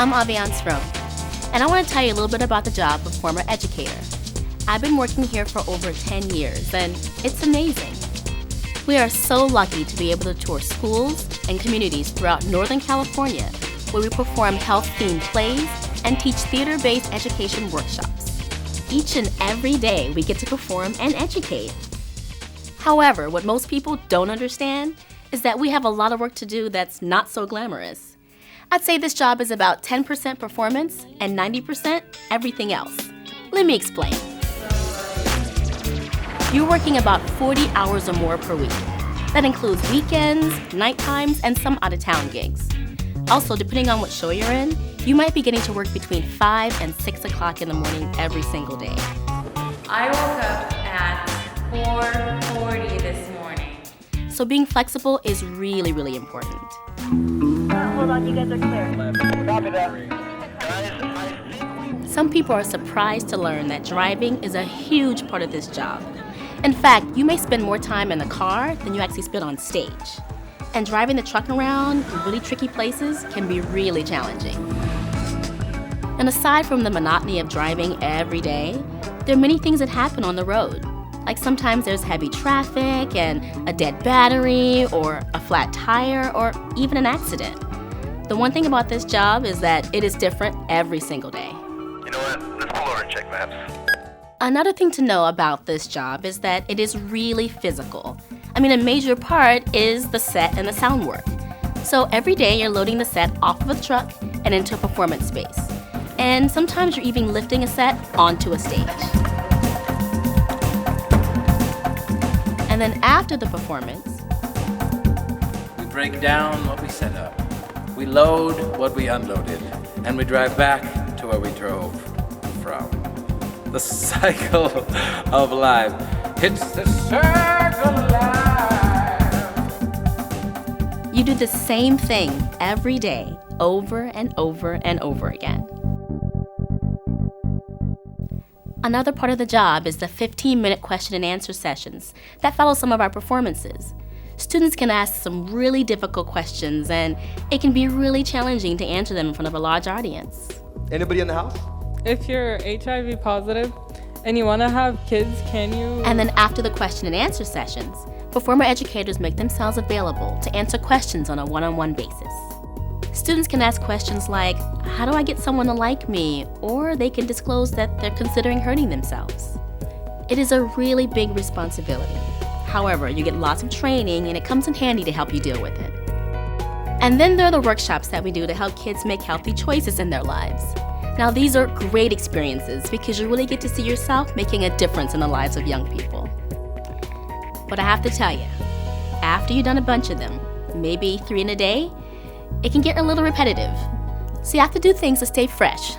I'm Aviance Rome, and I want to tell you a little bit about the job of former educator. I've been working here for over 10 years, and it's amazing. We are so lucky to be able to tour schools and communities throughout Northern California, where we perform health-themed plays and teach theater-based education workshops. Each and every day, we get to perform and educate. However, what most people don't understand is that we have a lot of work to do that's not so glamorous. I'd say this job is about 10% performance and 90% everything else. Let me explain. You're working about 40 hours or more per week. That includes weekends, night times, and some out-of-town gigs. Also, depending on what show you're in, you might be getting to work between 5 and 6 o'clock in the morning every single day. I woke up at 4:40 this morning. So being flexible is really, really important. Hold on, you guys are clear. Copy that. Some people are surprised to learn that driving is a huge part of this job. In fact, you may spend more time in the car than you actually spend on stage. And driving the truck around in really tricky places can be really challenging. And aside from the monotony of driving every day, there are many things that happen on the road. Like sometimes there's heavy traffic and a dead battery or a flat tire or even an accident. The one thing about this job is that it is different every single day. You know what? Let's pull over and check maps. Another thing to know about this job is that it is really physical. A major part is the set and the sound work. So every day you're loading the set off of a truck and into a performance space. And sometimes you're even lifting a set onto a stage. And then after the performance, we break down what we set up. We load what we unloaded. And we drive back to where we drove from. The cycle of life. It's the circle of life. You do the same thing every day, over and over and over again. Another part of the job is the 15-minute question and answer sessions that follow some of our performances. Students can ask some really difficult questions, and it can be really challenging to answer them in front of a large audience. Anybody in the house? If you're HIV positive and you want to have kids, can you? And then after the question and answer sessions, performer educators make themselves available to answer questions on a one-on-one basis. Students can ask questions like, how do I get someone to like me? Or they can disclose that they're considering hurting themselves. It is a really big responsibility. However, you get lots of training and it comes in handy to help you deal with it. And then there are the workshops that we do to help kids make healthy choices in their lives. Now, these are great experiences because you really get to see yourself making a difference in the lives of young people. But I have to tell you, after you've done a bunch of them, maybe 3 in a day, it can get a little repetitive. So you have to do things to stay fresh.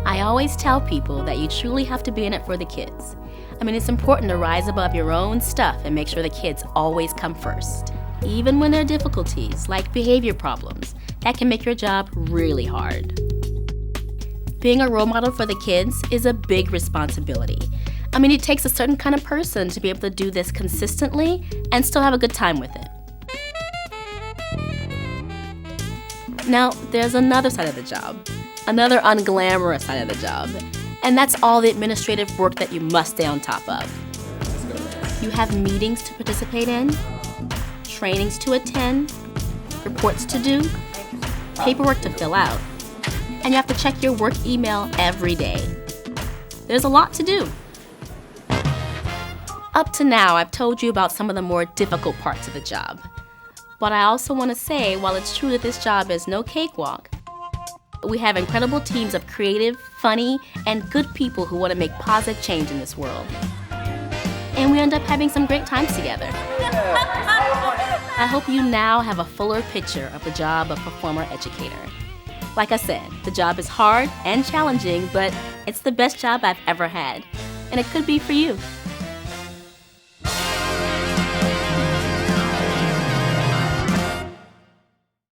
I always tell people that you truly have to be in it for the kids. It's important to rise above your own stuff and make sure the kids always come first. Even when there are difficulties, like behavior problems, that can make your job really hard. Being a role model for the kids is a big responsibility. It takes a certain kind of person to be able to do this consistently and still have a good time with it. Now, there's another side of the job, another unglamorous side of the job, and that's all the administrative work that you must stay on top of. You have meetings to participate in, trainings to attend, reports to do, paperwork to fill out, and you have to check your work email every day. There's a lot to do. Up to now, I've told you about some of the more difficult parts of the job. But I also want to say, while it's true that this job is no cakewalk, we have incredible teams of creative, funny, and good people who want to make positive change in this world. And we end up having some great times together. I hope you now have a fuller picture of the job of performer educator. Like I said, the job is hard and challenging, but it's the best job I've ever had. And it could be for you.